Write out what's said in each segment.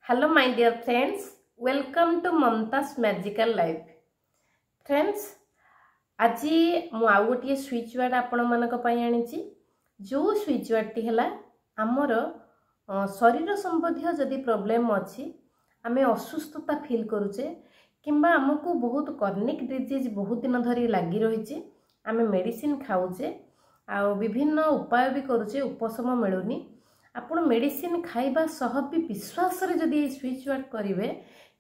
Hello my dear friends, welcome to Mamta's Magical Life. Friends, आज मु आउ गोटे स्विच वर्ड आपण मानक पई आनिछि जो स्विच वर्ड टी हला हमर शरीर संबंधी जदि प्रॉब्लम अछि आमे असुस्थता फील करूचे किंबा हमको बहुत कर्निक डिजीज बहुत दिन धरी लागि रहिछि आमे मेडिसिन खाउचे आ विभिन्न उपाय भी करूचे उपशम मिलुनी आपण मेडिसिन खाइबा सह भी विश्वास रे जदि स्विच वर्ड करिवे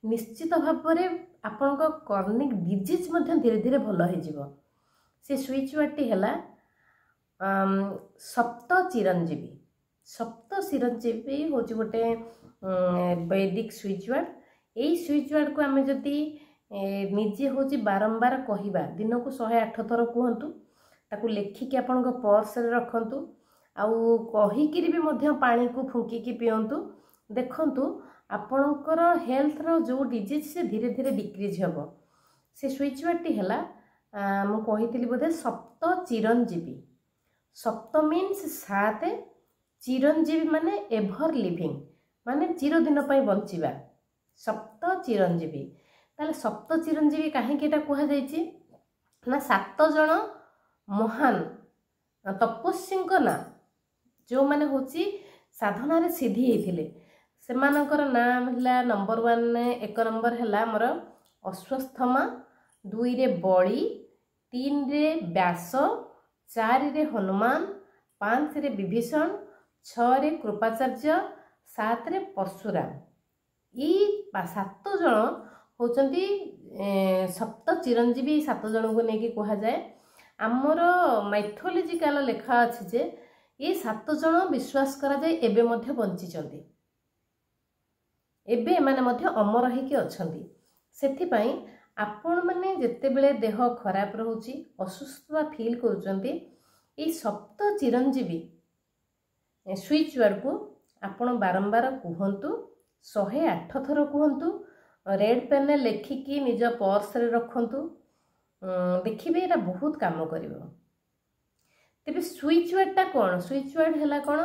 निश्चित भाव में आपण को कर्निक डिजीज मध्य धीरे धीरे भल हो जिवो। से स्विच वर्ड टी हला सप्त चिरंजीवी। सप्त चिरंजीवी होची गोटे वैदिक स्विच वर्ड। एई स्विच वर्ड को आमे जदि निजे होची बारंबार कहिबा दिन को 108 थर कहंतु ताकू लेखिक आपण को पर्स रे रखंतु आउ कहिकिरी भी मध्य पानी को फुंकी पियंतु देखंतु आपणकर हेल्थ रो जो डिजीज से धीरे धीरे डिक्रीज हेबो। से स्विच वर्ड टी हला मु कहितली बोधे सप्त चिरंजीवी। सप्त मीन्स 7 चिरंजीवी माने एभर लिविंग माने चिर दिन पई बंचिबा सप्त चिरंजीवी। ताले सप्त चिरंजीवी काहे केटा कुहा जायछि ना 7 जण महान तपस्वी ना जो माने होची साधना रे सिद्धि हेथिले सेमानकर नाम हला नंबर 1 एक नंबर हला हमर अश्वत्थामा 2 रे बळी 3 रे व्यास 4 रे हनुमान 5 रे विभीषण 6 रे कृपाचार्य 7 रे परशुराम। ई 7 जण होचंती सप्त चिरंजीवी 7 जण को नेकी कहा जाए। आमर माइथोलॉजिकल लेखा अछि जे ये 7 जण विश्वास करा जाए एबे मध्य बंचिचंती एबे माने मध्य अमर हेकी अछंती। सेथि पई आपण माने जत्ते बेले देह खराब रहउची असुस्थता फील करूचंती ए सप्त चिरंजीवी स्विच वर्ड को आपण बारंबार कहंतु 108 थर कहंतु रेड पेन लेखिकी निज पर्स रे रखंतु देखिबे एटा बहुत काम करिवो। तेबे स्विच वर्ड टा कोन स्विच वर्ड हला कोन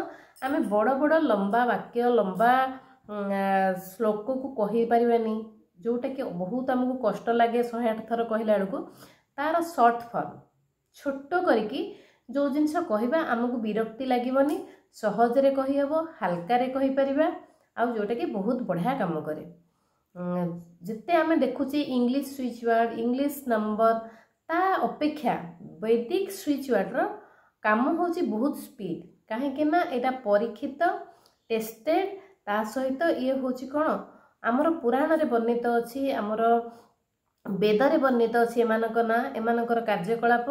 आमे बड़ बड़ लंबा वाक्य लंबा श्लोक को कहि परिबानी जोटा कि बहुत हमको कष्ट लगे 108 थर कहला बेलू तार शॉर्ट फॉर्म छोटो करिकी जो जिनस कहबा हमको विरक्ति लागबनी सहज रे कहि हबो हल्का रे कहि परिबा आ जोटा कि बहुत बढ़िया काम करे। जिते आमे देखुची English switch word English number ता अपेक्षा वैदिक स्विच वर्ड रो काम होची बहुत स्पीड काहे कि ना एटा परीक्षित टेस्टेड ता सहित ये होची कोन हमर पुराण रे वर्णित अछि हमर वेद रे वर्णित अछि एमानक ना एमानकर कार्यकलाप।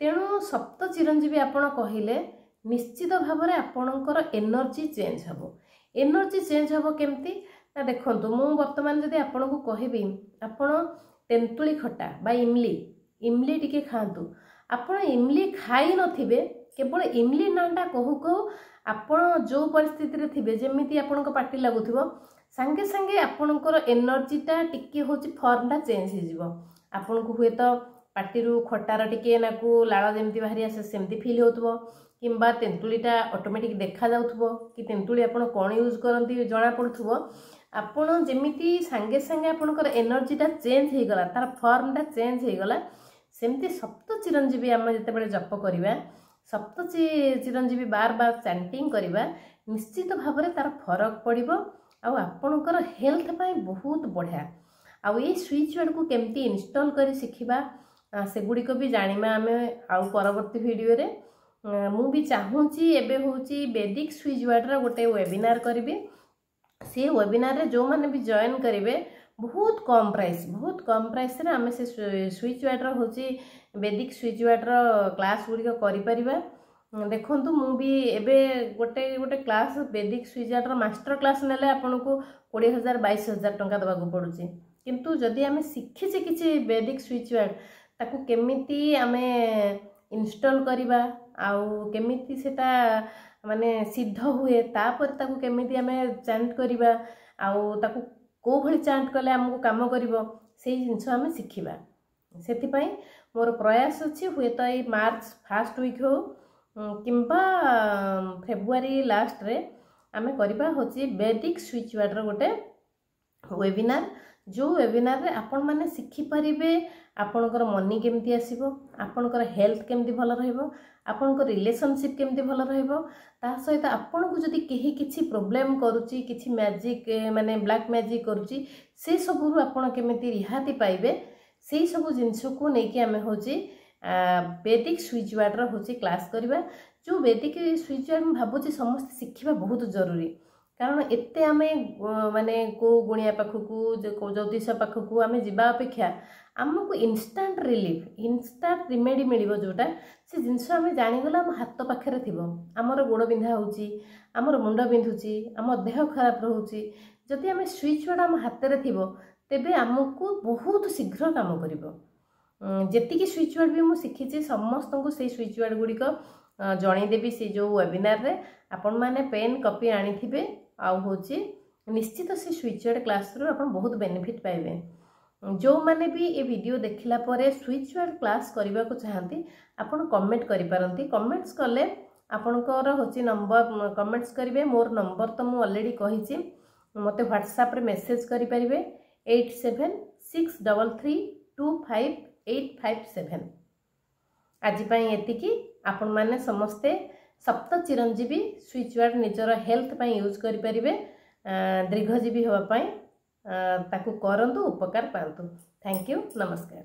तेणु सप्त चिरंजीवी आपण कहिले निश्चित भाव रे आपणकर एनर्जी चेंज हबो। एनर्जी चेंज हबो केमती ना देखंतु मु वर्तमान जदि आपण को कहिबी आपण तेंतुली खट्टा बा इमली इमली टिके खांतु आपण इमली खाई नथिबे केवल इमली नाटा कहू कहू आपण जो परिस्थिति रे थिबे जेमिति आपण को पार्टी लागुथिबो संगे संगे आपणकर एनर्जीटा टिके होची फॉर्मटा चेंज हो जिवो। आपण को हुए तो पार्टी रु खट्टार टिके नाकू लाळ जेमिति बाहरी आसे सेमिति फील होतबो किंबा तेंतुलीटा ऑटोमेटिक देखा जाउथबो कि तेंतुली आपण कोन यूज करंती जणा पडथबो आपण जेमिति संगे संगे आपणकर एनर्जीटा चेंज हो गला तार फॉर्मटा चेंज हो गला सेमती सप्त चिरंजीवी आम जिते बड़े जप करिबा सप्त चिरंजीवी बार बार चैंटिंग करिबा निश्चित भाव में तार फरक पड़िबो आ आपणकर हेल्थ पाई बहुत बढ़िया। आ ये स्विच वर्ड को केमती इंस्टॉल करी सिखिबा सेगुडी को भी जानिबा आमे आउ परवर्ती वीडियो रे मु भी चाहूची एबे होची वैदिक स्विच वर्ड रा गोटे वेबिनार करिबे। से वेबिनार रे जो माने भी जॉइन करिवे बहुत कम प्राइस रे आमे से स्विच वर्ड रा होची वैदिक स्विच वर्ड रा क्लास गुडी को करि परिबा। देखंतु मु भी एबे गोटे क्लास वैदिक स्विच वर्ड रा मास्टर क्लास नेले आपन को 20000 22000 टंका दबा को पडुची किंतु जदि आमे सिखिचे किछि वैदिक स्विच वर्ड ताकू केमिति आमे इंस्टॉल करिबा आउ केमिति सेटा माने सिद्ध हुए तापर ताकू केमिति आमे चैंट करिबा आउ ताकू को भली चैंट कले हमको काम करिवो से जिंस आमे सिखिबा। सेति पई मोर प्रयास अछि हुए तो ए मार्च फर्स्ट वीक हो किंबा फेब्रुआरी लास्ट रे आमे करिबा होची वैदिक स्विच वर्ड रो गोटे वेबिनार जो वेबिनार रे आपण माने शिखि परिबे आपणकर मनी केमती आसीबो आपणकर हेल्थ केमती भल रहइबो आपणकर रिलेशनशिप केमती भल रहइबो ता सहित आपण को जदी केही किछि प्रॉब्लम करूची किछि मैजिक माने ब्लैक मैजिक करूची से सब रु आपण केमती रिहाती पाइबे से सब जिंस को नेकी आमे होची वैदिक स्विच वर्ड रो होची क्लास करबा जो वैदिक स्विच वर्ड भाबुची समस्त शिखिबा बहुत जरूरी कारण एते आमे माने को गुणिया पाखकू ज्योतिष पाखकू आमे जिबा अपेक्षा आमको इंस्टांट रिलीफ इंस्टांट रिमेडी मिलिबो जोटा से जिंस आमे जानि गला हम हाथ पाखरे थिबो हमर गोड़ बिंधा होची हमर मुंड बिंधुची हमर देह खराब रहउची जदि आमे स्विच वर्ड हम हाथ रे थिबो तेबे हमको बहुत शीघ्र काम करिवो जेति की स्विच वर्ड भी मु शिखिची समस्त को से स्विच वर्ड गुडी को जणै देबी से जो वेबिनार रे आपण माने पेन कॉपी आनी थिबे आउ होची निश्चित से स्विच वर्ड क्लास रो आपण बहुत बेनिफिट पाइबे जो माने भी ए वीडियो देखिला परे स्विच वर्ड क्लास करबा को चाहंती आपण कमेंट करि पारंती कमेंट्स करले आपणकर होची नंबर कमेंट्स करिवे मोर नंबर तो मु ऑलरेडी कहिची मते व्हाट्सएप रे मेसेज करि परिबे 8763325857 आज पई एतिकी आपण माने समस्ते सप्त चिरंजीवी स्विच वर्ड निजर हेल्थ पई यूज करि परिबे दीर्घजीवी होबा पई ताकू करंतु उपकार पांतु थैंक यू नमस्कार।